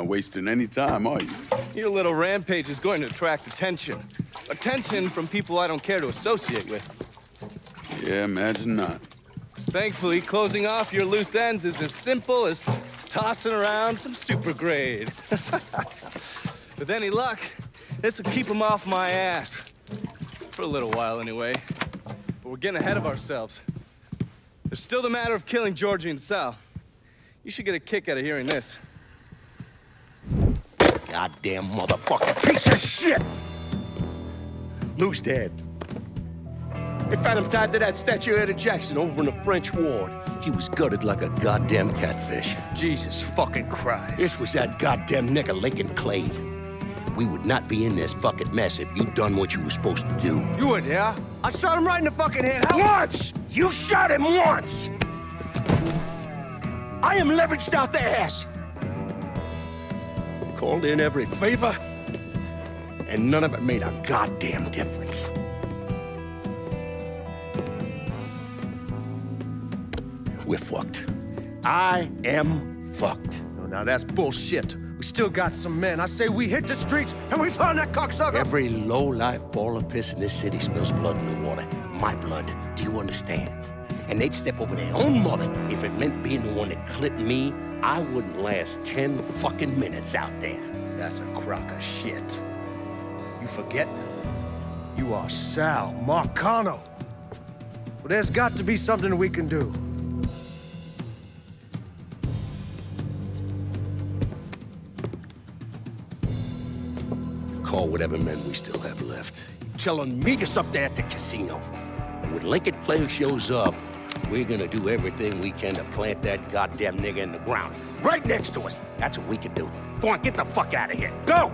Not wasting any time, are you? Your little rampage is going to attract attention. Attention from people I don't care to associate with. Yeah, imagine not. Thankfully, closing off your loose ends is as simple as tossing around some super grade. With any luck, this will keep them off my ass. For a little while, anyway. But we're getting ahead of ourselves. There's still the matter of killing Georgie and Sal. You should get a kick out of hearing this. Goddamn motherfucking piece of shit! Lou's dead. They found him tied to that statue of Eddie Jackson over in the French ward. He was gutted like a goddamn catfish. Jesus fucking Christ. This was that goddamn nigger Lincoln Clay. We would not be in this fucking mess if you'd done what you were supposed to do. You would, yeah? I shot him right in the fucking head. Once! You shot him once! I am leveraged out the ass. Called in every favor, and none of it made a goddamn difference. We're fucked. I am fucked. Oh, now that's bullshit. We still got some men. I say we hit the streets and we found that cocksucker. Every low-life ball of piss in this city spills blood in the water. My blood. Do you understand? And they'd step over their own mother if it meant being the one that clipped me. I wouldn't last 10 fucking minutes out there. That's a crock of shit. You forget? You are Sal Marcano. Well, there's got to be something we can do. Call whatever men we still have left. Tell them meet us up there at the casino. And when Lincoln Clay shows up, we're gonna do everything we can to plant that goddamn nigga in the ground. Right next to us. That's what we can do. Go on, get the fuck out of here. Go!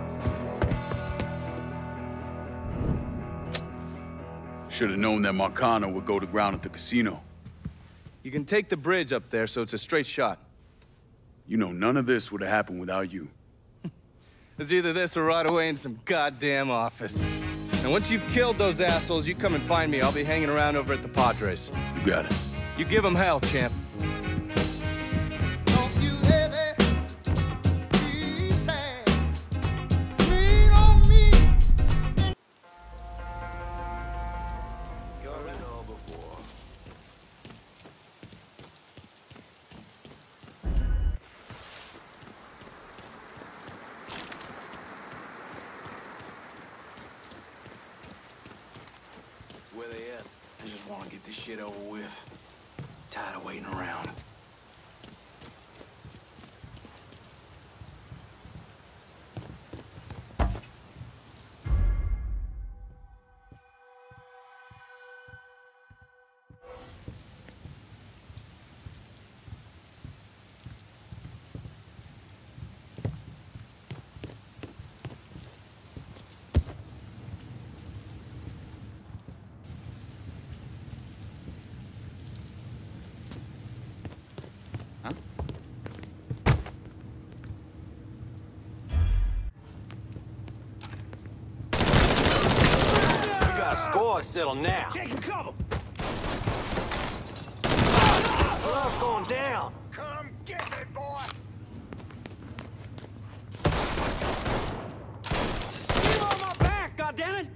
Should have known that Marcano would go to ground at the casino. You can take the bridge up there, so it's a straight shot. You know, none of this would have happened without you. It's either this or right away in some goddamn office. And once you've killed those assholes, you come and find me. I'll be hanging around over at the Padres. You got it. You give them hell, champ. Where they at? I just want to get this shit over with. Tired of waiting around. Score settle now. Taking cover! Blood's going down. Come get it, boy! You on my back, goddammit!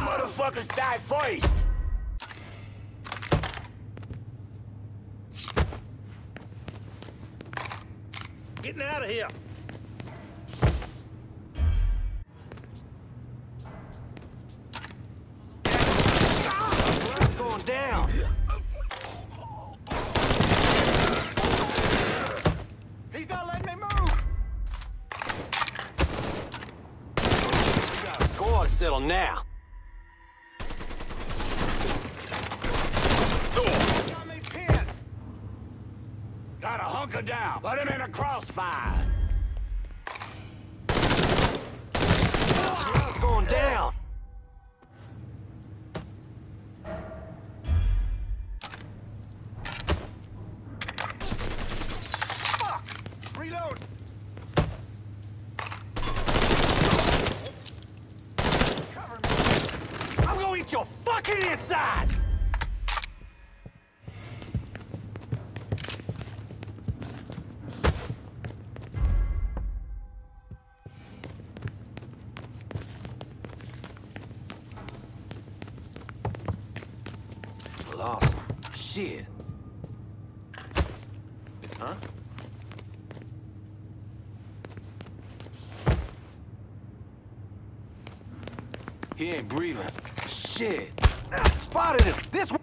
Motherfuckers die first! Getting out of here! Down. He's not letting me move! We got a score to settle now. Got me pinned! Gotta hunker down! Let him in a crossfire! Blood's going down. Reload! Cover me! I'm gonna eat your fucking inside! Shit. Huh? He ain't breathing. Shit. Spotted him. This way.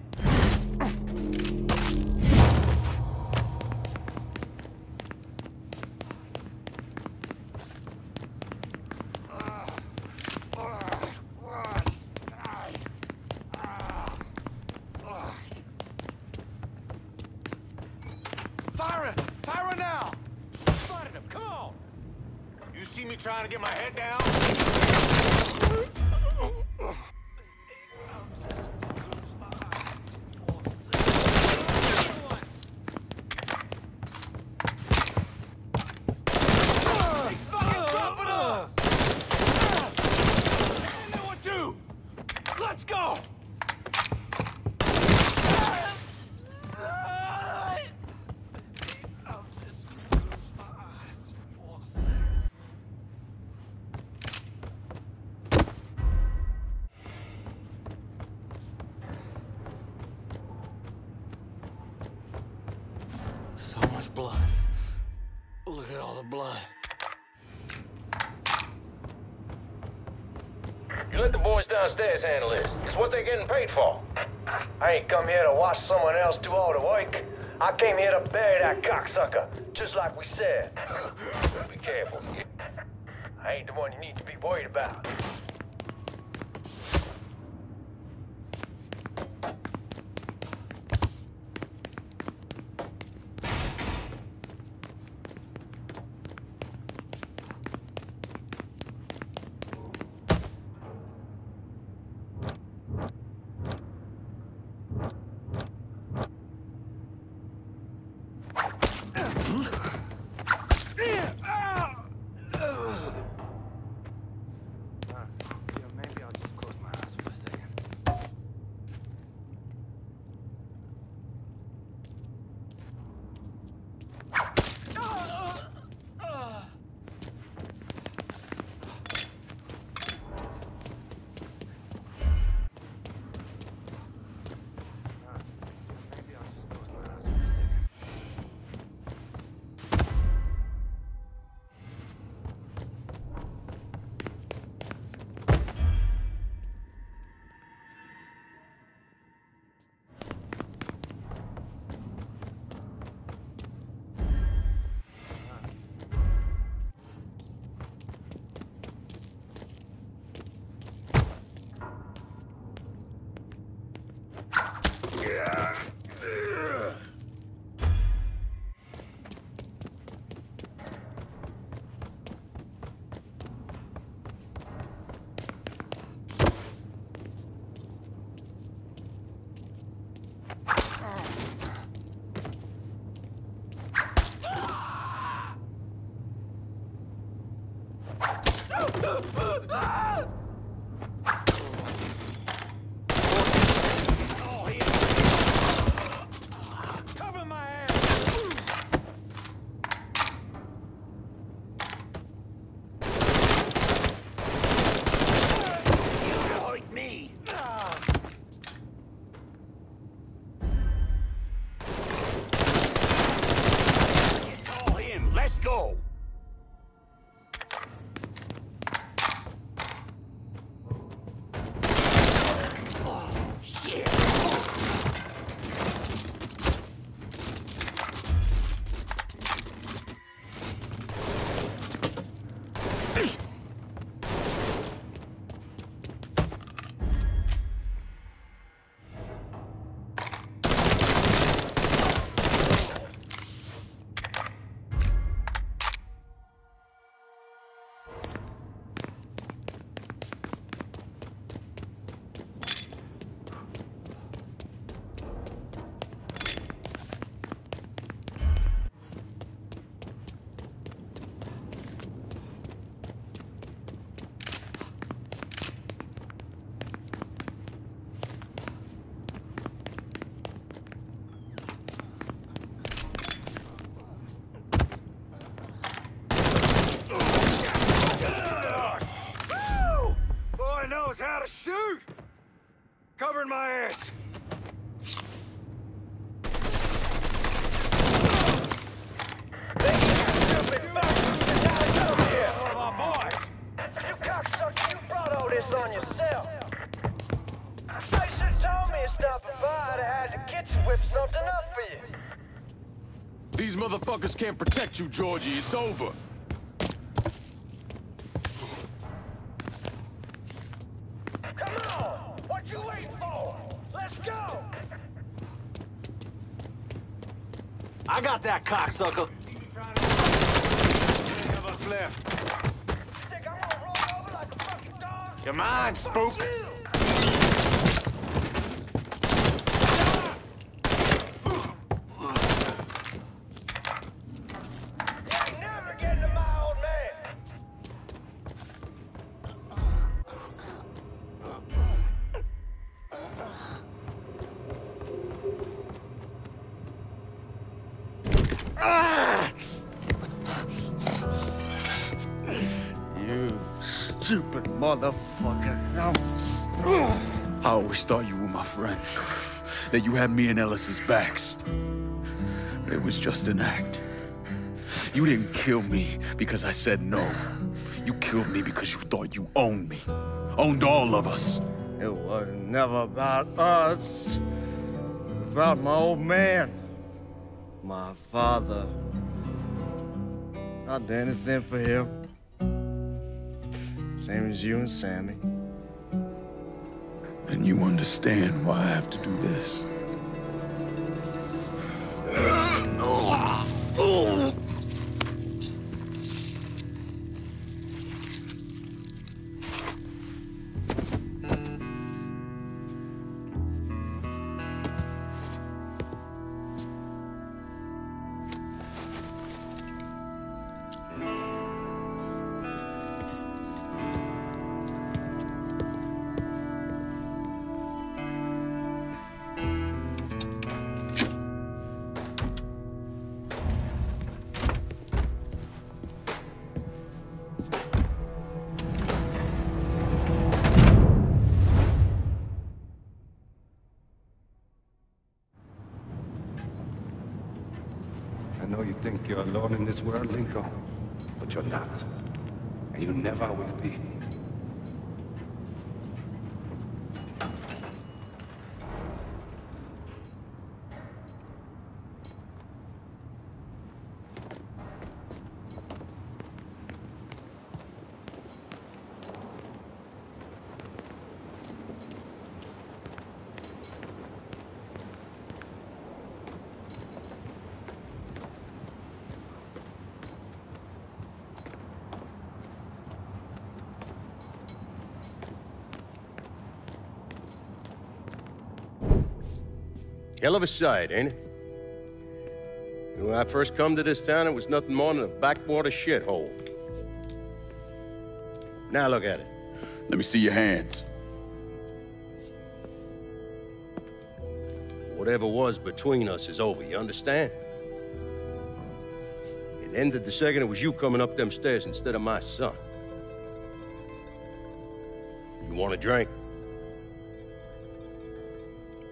Fire now! Spotted him, come on! You see me trying to get my head down? He's fucking dropping us! And then what do? Let's go! So much blood. Look at all the blood. You let the boys downstairs handle this. It's what they're getting paid for. I ain't come here to watch someone else do all the work. I came here to bury that cocksucker, just like we said. Be careful. I ain't the one you need to be worried about. These motherfuckers can't protect you, Georgie. It's over. Come on! What you waiting for? Let's go! I got that cocksucker. Any of us left? Think I'm gonna roll over like a fucking dog? Your mind, spook. You! You ain't never getting to my old man! You stupid motherfucker. I always thought you were my friend. That you had me and Ellis's backs. It was just an act. You didn't kill me because I said no. You killed me because you thought you owned me. Owned all of us. It was never about us. It was about my old man. My father. I'd do anything for him. Same as you and Sammy. And you understand why I have to do this. I know you think you're alone in this world, Linko, but you're not. And you never will be. Hell of a sight, ain't it? When I first come to this town, it was nothing more than a backwater shithole. Now look at it. Let me see your hands. Whatever was between us is over, you understand? It ended the second it was you coming up them stairs instead of my son. You want a drink?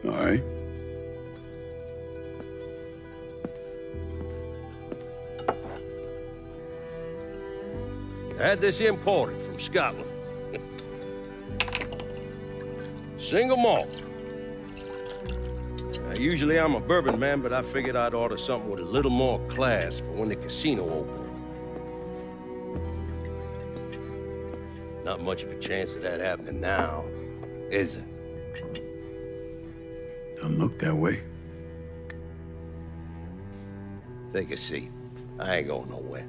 All right. I had this imported from Scotland. Single malt. Usually I'm a bourbon man, but I figured I'd order something with a little more class for when the casino opened. Not much of a chance of that happening now, is it? Don't look that way. Take a seat. I ain't going nowhere.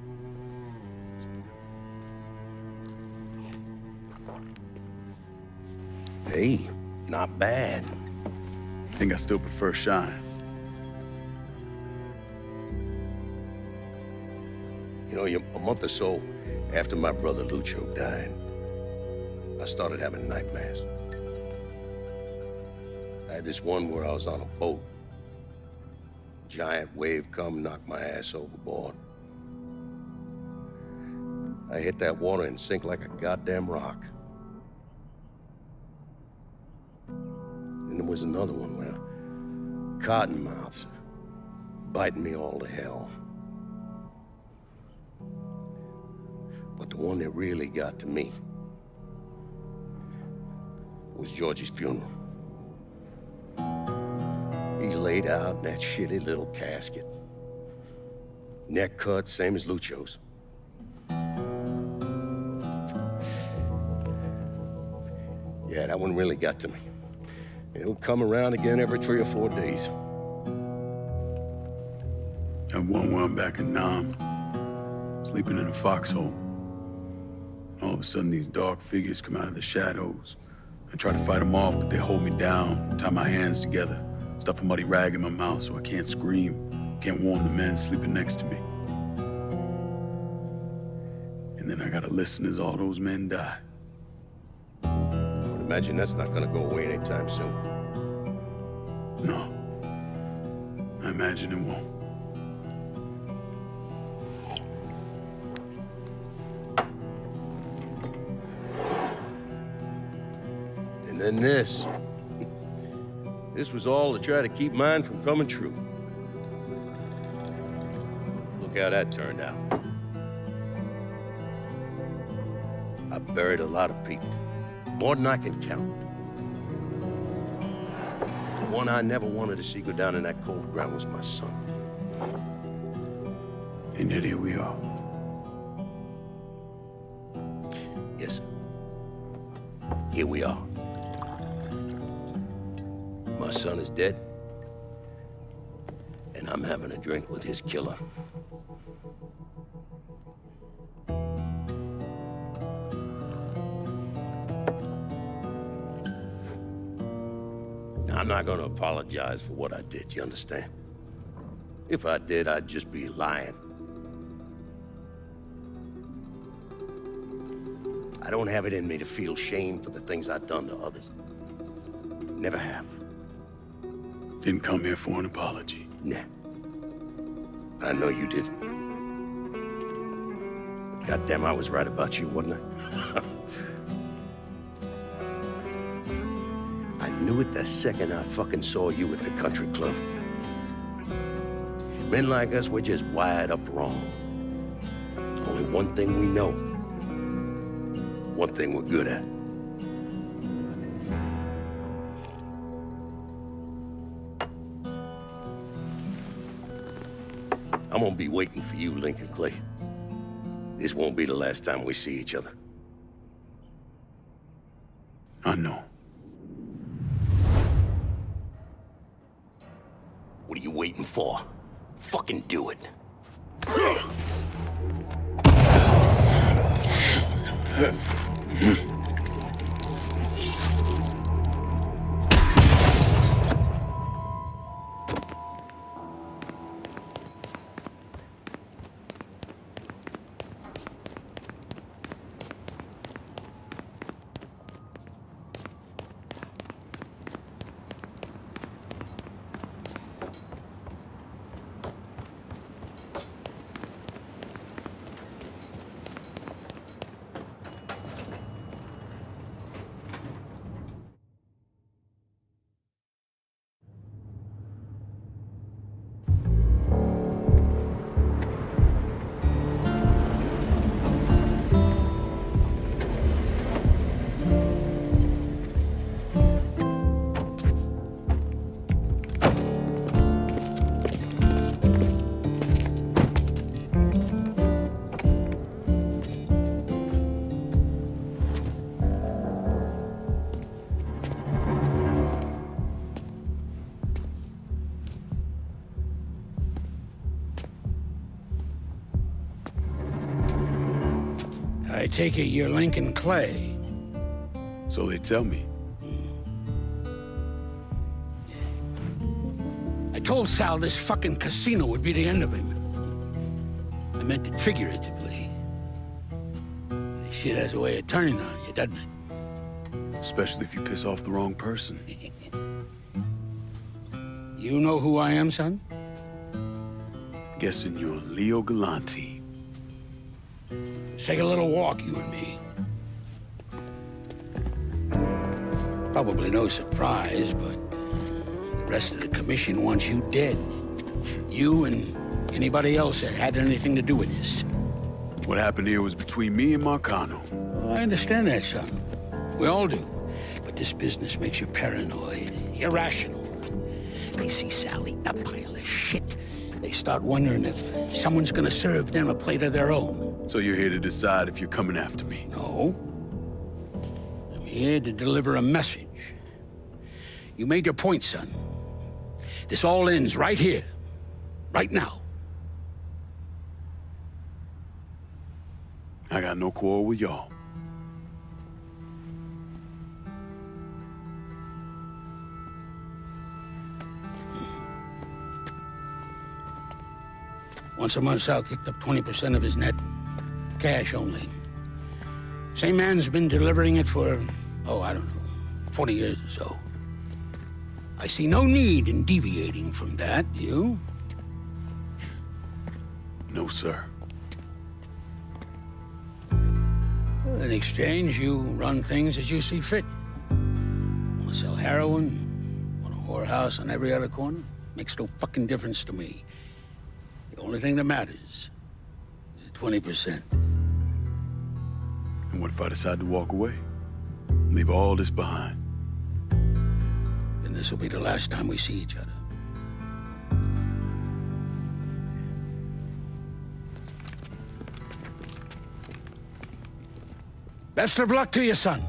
Hey, not bad. I think I still prefer Shine. You know, a month or so after my brother Lucho died, I started having nightmares. I had this one where I was on a boat. Giant wave come, knocked my ass overboard. I hit that water and sink like a goddamn rock. And there was another one where cottonmouths biting me all to hell. But the one that really got to me was Georgie's funeral. He's laid out in that shitty little casket. Neck cut, same as Lucho's. Yeah, that one really got to me. It'll come around again every 3 or 4 days. I have one where I'm back in Nam, sleeping in a foxhole. All of a sudden, these dark figures come out of the shadows. I try to fight them off, but they hold me down, tie my hands together, stuff a muddy rag in my mouth so I can't scream, can't warn the men sleeping next to me. And then I gotta listen as all those men die. I would imagine that's not gonna go away anytime soon. No. I imagine it won't. And then this. This was all to try to keep mine from coming true. Look how that turned out. I buried a lot of people. More than I can count. The one I never wanted to see go down in that cold ground was my son. And yet here we are. Yes. Here we are. My son is dead. And I'm having a drink with his killer. I'm not gonna apologize for what I did, you understand? If I did, I'd just be lying. I don't have it in me to feel shame for the things I've done to others. Never have. Didn't come here for an apology. Nah. I know you didn't. Goddamn, I was right about you, wasn't I? I knew it the second I fucking saw you at the country club. Men like us, we're just wired up wrong. There's only one thing we know. One thing we're good at. I'm gonna be waiting for you, Lincoln Clay. This won't be the last time we see each other. I know. What are you waiting for? Fucking do it. I take it you're Lincoln Clay. So they tell me. I told Sal this fucking casino would be the end of him. I meant it figuratively. This shit has a way of turning on you, doesn't it? Especially if you piss off the wrong person. You know who I am, son? Guessing you're Leo Galante. Let's take a little walk, you and me. Probably no surprise, but the rest of the commission wants you dead. You and anybody else that had anything to do with this. What happened here was between me and Marcano. Oh, I understand that, son. We all do. But this business makes you paranoid, irrational. They see Sally, a pile of shit. they start wondering if someone's gonna serve them a plate of their own. So you're here to decide if you're coming after me? No. I'm here to deliver a message. You made your point, son. This all ends right here, right now. I got no quarrel with y'all. Once a month, Sal kicked up 20% of his net. Cash only. Same man's been delivering it for, oh, I don't know, 40 years or so. I see no need in deviating from that, you? No, sir. In exchange, you run things as you see fit. Want to sell heroin? Want a whorehouse on every other corner? Makes no fucking difference to me. The only thing that matters is 20%. And what if I decide to walk away? Leave all this behind? Then this will be the last time we see each other. Best of luck to you, son.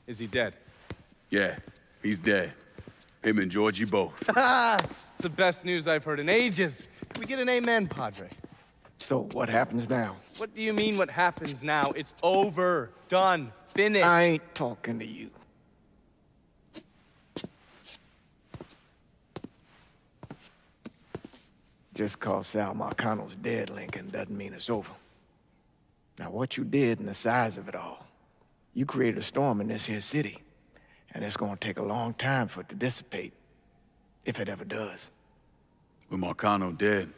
Is he dead? Yeah, he's dead. Him and Georgie both. It's the best news I've heard in ages. Can we get an amen, Padre? So, what happens now? What do you mean what happens now? It's over. Done. Finished. I ain't talking to you. Just cause Sal Marcano's dead, Lincoln, doesn't mean it's over. Now, what you did and the size of it all, you created a storm in this here city, and it's gonna take a long time for it to dissipate, if it ever does. With Marcano dead,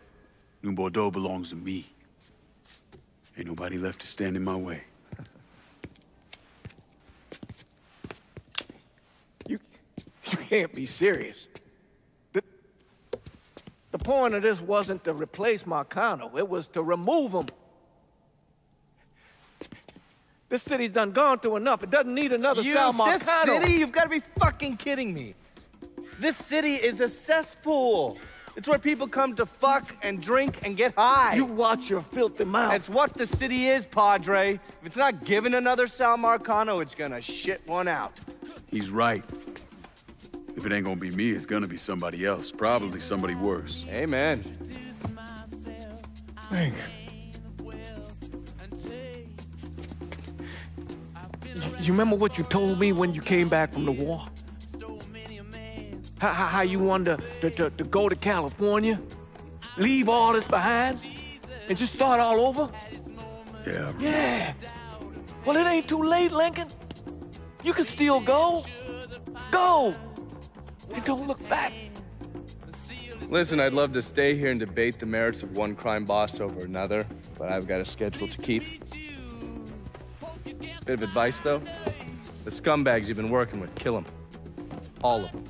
New Bordeaux belongs to me. Ain't nobody left to stand in my way. You can't be serious. The point of this wasn't to replace Marcano, it was to remove him. This city's done gone through enough. It doesn't need another Sal Marcano. This city? You've got to be fucking kidding me. This city is a cesspool. It's where people come to fuck and drink and get high. You watch your filthy mouth. It's what the city is, Padre. If it's not given another Sal Marcano, it's gonna shit one out. He's right. If it ain't gonna be me, it's gonna be somebody else. Probably somebody worse. Amen. Hank. You remember what you told me when you came back from the war? How you wanted to go to California? Leave all this behind? And just start all over? Yeah. Yeah. Well, it ain't too late, Lincoln. You can still go. Go! And don't look back. Listen, I'd love to stay here and debate the merits of one crime boss over another, but I've got a schedule to keep. Bit of advice, though. The scumbags you've been working with, kill them. All of them.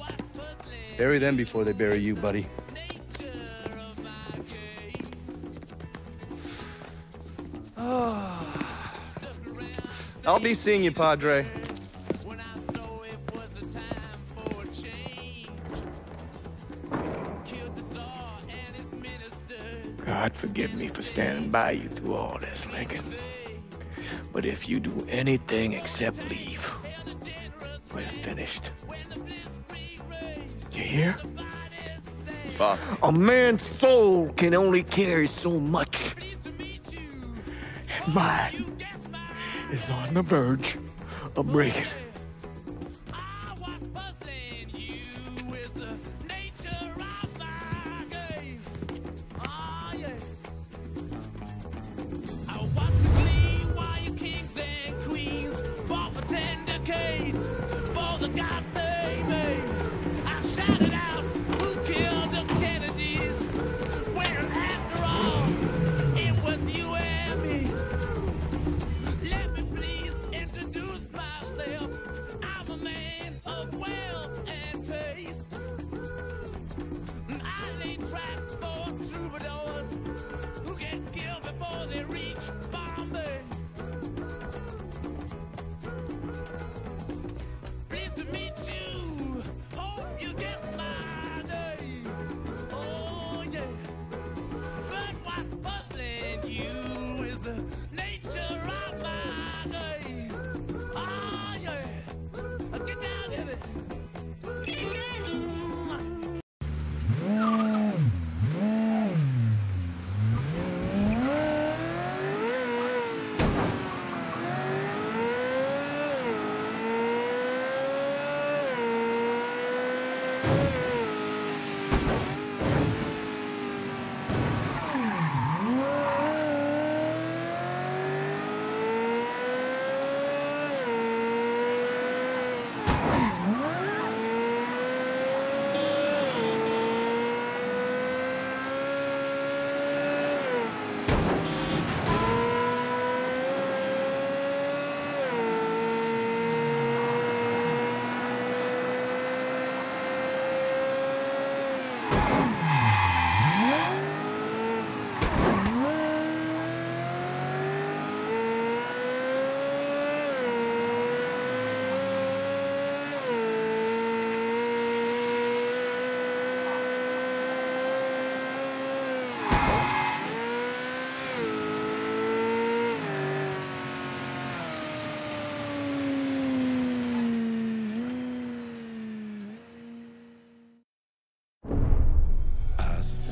Bury them before they bury you, buddy. I'll be seeing you, Padre. God forgive me for standing by you through all this, Lincoln. But if you do anything except leave, we're finished. You hear? Pop. A man's soul can only carry so much. And mine is on the verge of breaking.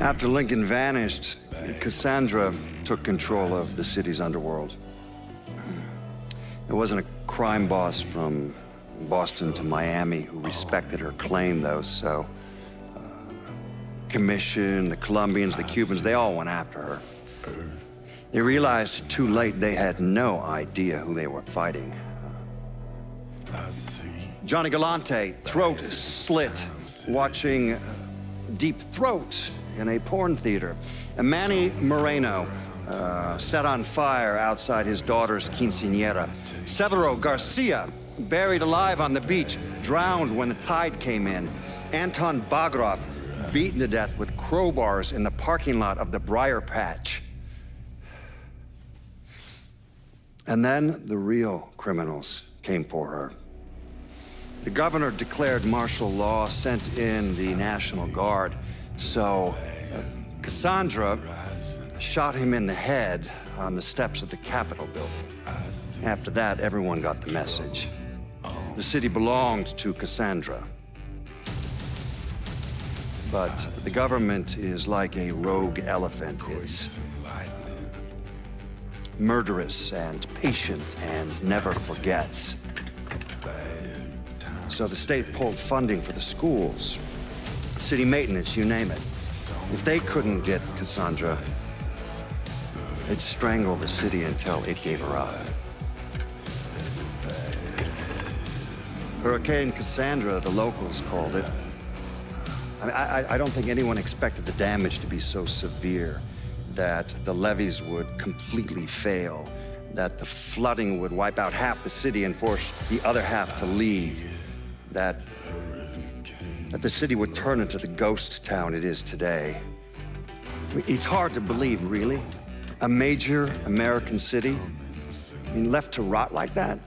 After Lincoln vanished, Cassandra took control of the city's underworld. It wasn't a crime boss from Boston to Miami who respected her claim, though, so... Commission, the Colombians, the Cubans, they all went after her. They realized too late they had no idea who they were fighting. Johnny Galante, throat slit, watching Deep Throat in a porn theater. And Manny Moreno, set on fire outside his daughter's quinceañera. Severo Garcia, buried alive on the beach, drowned when the tide came in. Anton Bagrov, beaten to death with crowbars in the parking lot of the Briar Patch. And then the real criminals came for her. The governor declared martial law, sent in the National Guard. So, Cassandra shot him in the head on the steps of the Capitol building. After that, everyone got the message. The city belonged to Cassandra. But the government is like a rogue elephant. It's murderous and patient and never forgets. So the state pulled funding for the schools, city maintenance, you name it. If they couldn't get Cassandra, they'd strangle the city until it gave her up. Hurricane Cassandra, the locals called it. I don't think anyone expected the damage to be so severe that the levees would completely fail, that the flooding would wipe out half the city and force the other half to leave, that the city would turn into the ghost town it is today. I mean, it's hard to believe, really. A major American city, I mean, left to rot like that.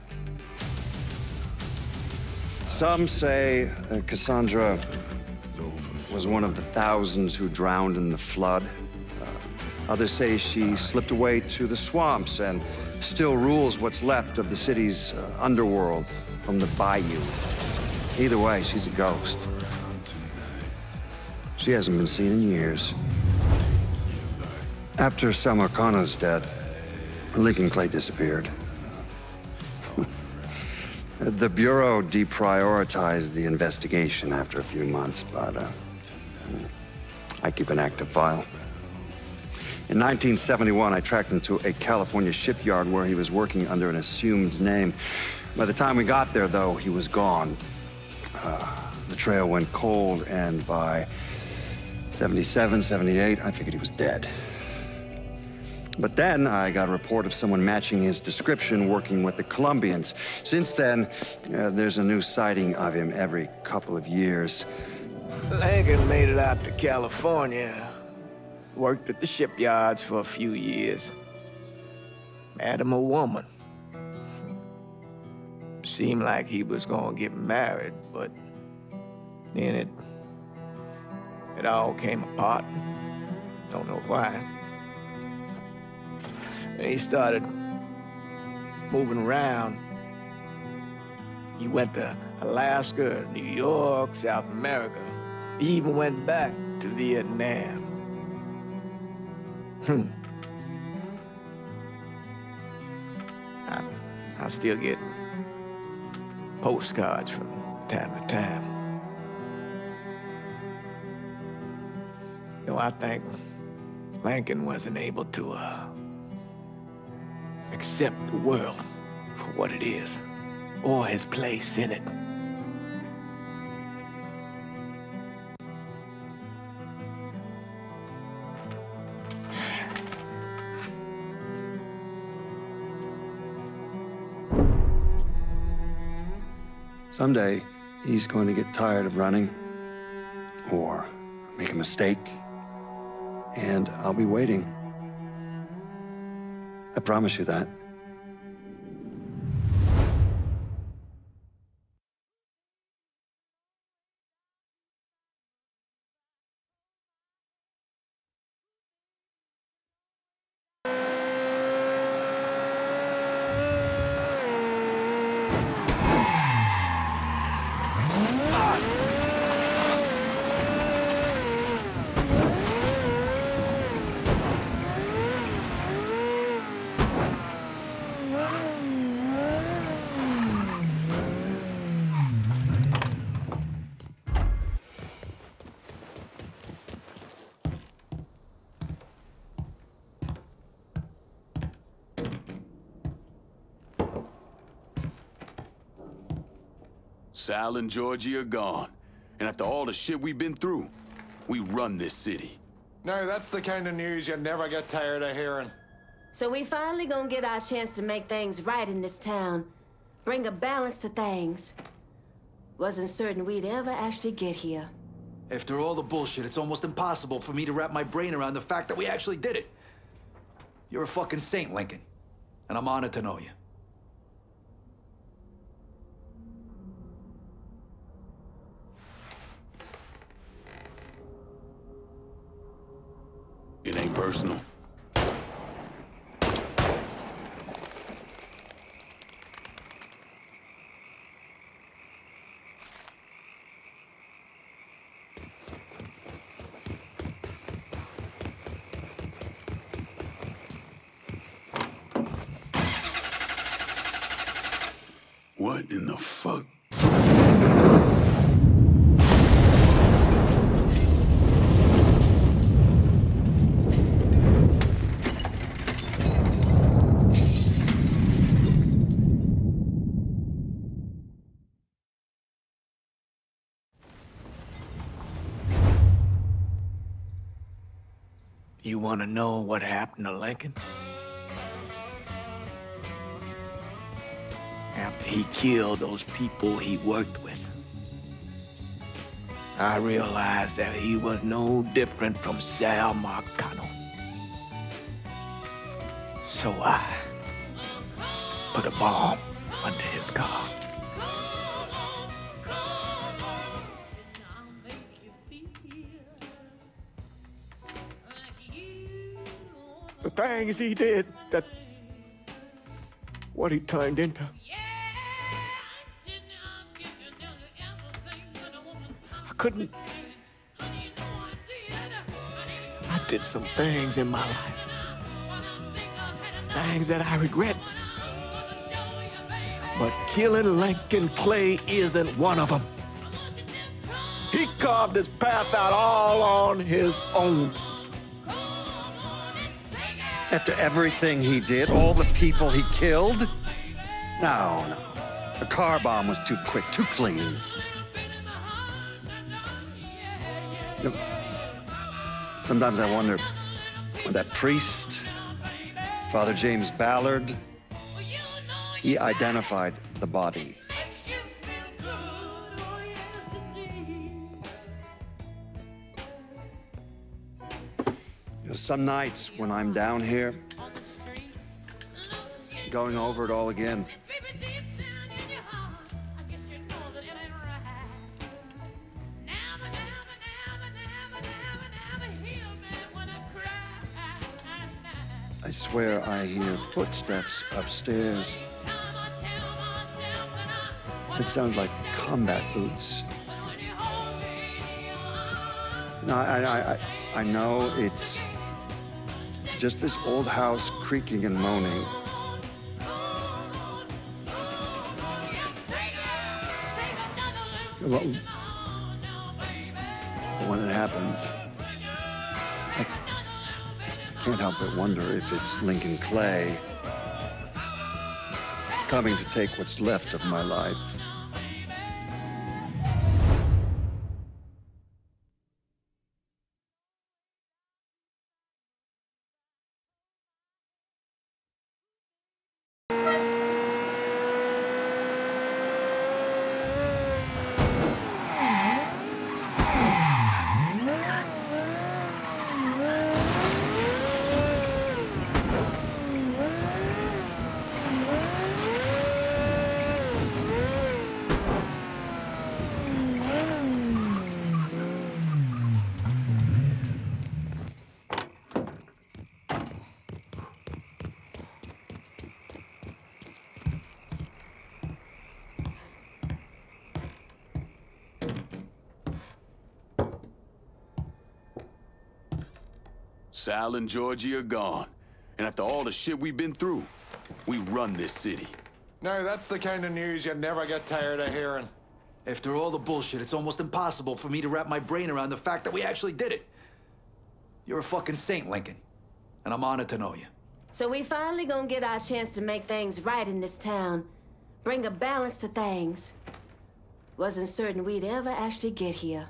Some say Cassandra was one of the thousands who drowned in the flood. Others say she slipped away to the swamps and still rules what's left of the city's underworld from the bayou. Either way, she's a ghost. She hasn't been seen in years. After Sal Marcano's death, Lincoln Clay disappeared. The Bureau deprioritized the investigation after a few months, but I keep an active file. In 1971, I tracked him to a California shipyard where he was working under an assumed name. By the time we got there, though, he was gone. The trail went cold, and by 77, 78, I figured he was dead. But then I got a report of someone matching his description working with the Colombians. Since then, there's a new sighting of him every couple of years. Lincoln made it out to California. Worked at the shipyards for a few years. Met him a woman. Seemed like he was gonna get married, but then it all came apart. Don't know why. And he started moving around. He went to Alaska, New York, South America. He even went back to Vietnam. I still get postcards from time to time. You know, I think Lincoln wasn't able to accept the world for what it is, or his place in it. Someday, he's going to get tired of running, or make a mistake, and I'll be waiting. I promise you that. Sal and Georgie are gone. And after all the shit we've been through, we run this city. Now, that's the kind of news you never get tired of hearing. So we finally gonna get our chance to make things right in this town. Bring a balance to things. Wasn't certain we'd ever actually get here. After all the bullshit, it's almost impossible for me to wrap my brain around the fact that we actually did it. You're a fucking saint, Lincoln. And I'm honored to know you. It ain't personal. What in the fuck? You want to know what happened to Lincoln? After he killed those people he worked with, I realized that he was no different from Sal Marcano. So I put a bomb under his car. The things he did, what he turned into. did some things in my life. Things that I regret. But killing Lincoln Clay isn't one of them. He carved his path out all on his own. After everything he did, all the people he killed? No. The car bomb was too quick, too clean. You know, sometimes I wonder, that priest, Father James Ballard, he identified the body. You know, some nights when I'm down here, going over it all again, I swear I hear footsteps upstairs. It sounds like combat boots. No, I know it's just this old house creaking and moaning. Well, when it happens, I can't help but wonder if it's Lincoln Clay coming to take what's left of my life. Sal and Georgie are gone. And after all the shit we've been through, we run this city. Now, that's the kind of news you never get tired of hearing. After all the bullshit, it's almost impossible for me to wrap my brain around the fact that we actually did it. You're a fucking saint, Lincoln. And I'm honored to know you. So we finally gonna get our chance to make things right in this town. Bring a balance to things. Wasn't certain we'd ever actually get here.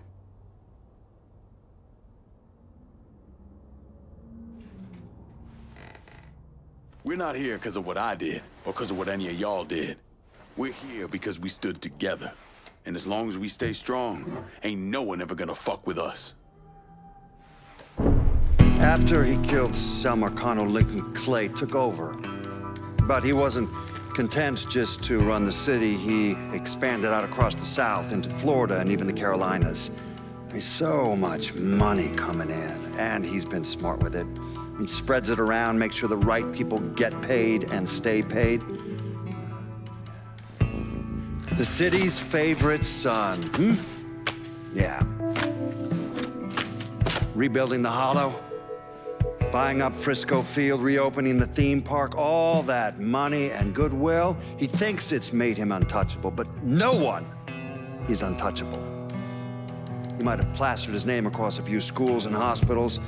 We're not here because of what I did, or because of what any of y'all did. We're here because we stood together. And as long as we stay strong, ain't no one ever gonna fuck with us. After he killed Sal Marcano, Lincoln Clay took over. But he wasn't content just to run the city. He expanded out across the South into Florida and even the Carolinas. There's so much money coming in, and he's been smart with it. He spreads it around, makes sure the right people get paid and stay paid. The city's favorite son, Yeah. Rebuilding the Hollow, buying up Frisco Field, reopening the theme park, all that money and goodwill. He thinks it's made him untouchable, but no one is untouchable. He might have plastered his name across a few schools and hospitals,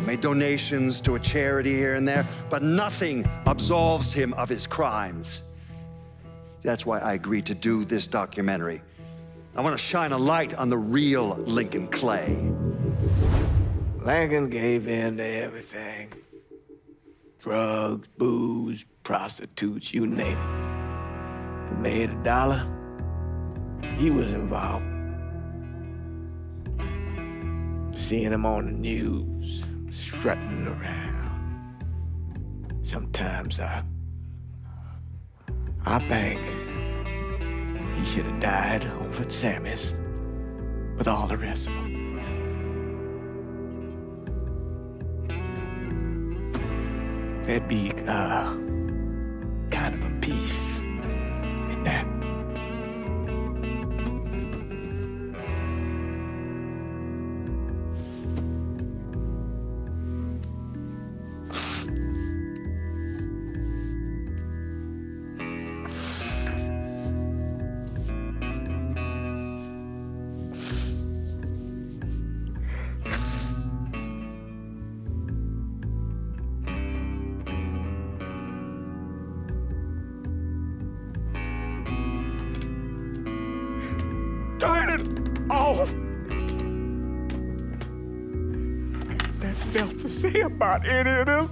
made donations to a charity here and there, but nothing absolves him of his crimes. That's why I agreed to do this documentary. I want to shine a light on the real Lincoln Clay. Lincoln gave in to everything. Drugs, booze, prostitutes, you name it. If he made $1, he was involved. Seeing him on the news, strutting around. Sometimes I think he should have died over at Sammy's with all the rest of them. There'd be kind of a peace in that. Turn it off! There's nothing else to say about any of this.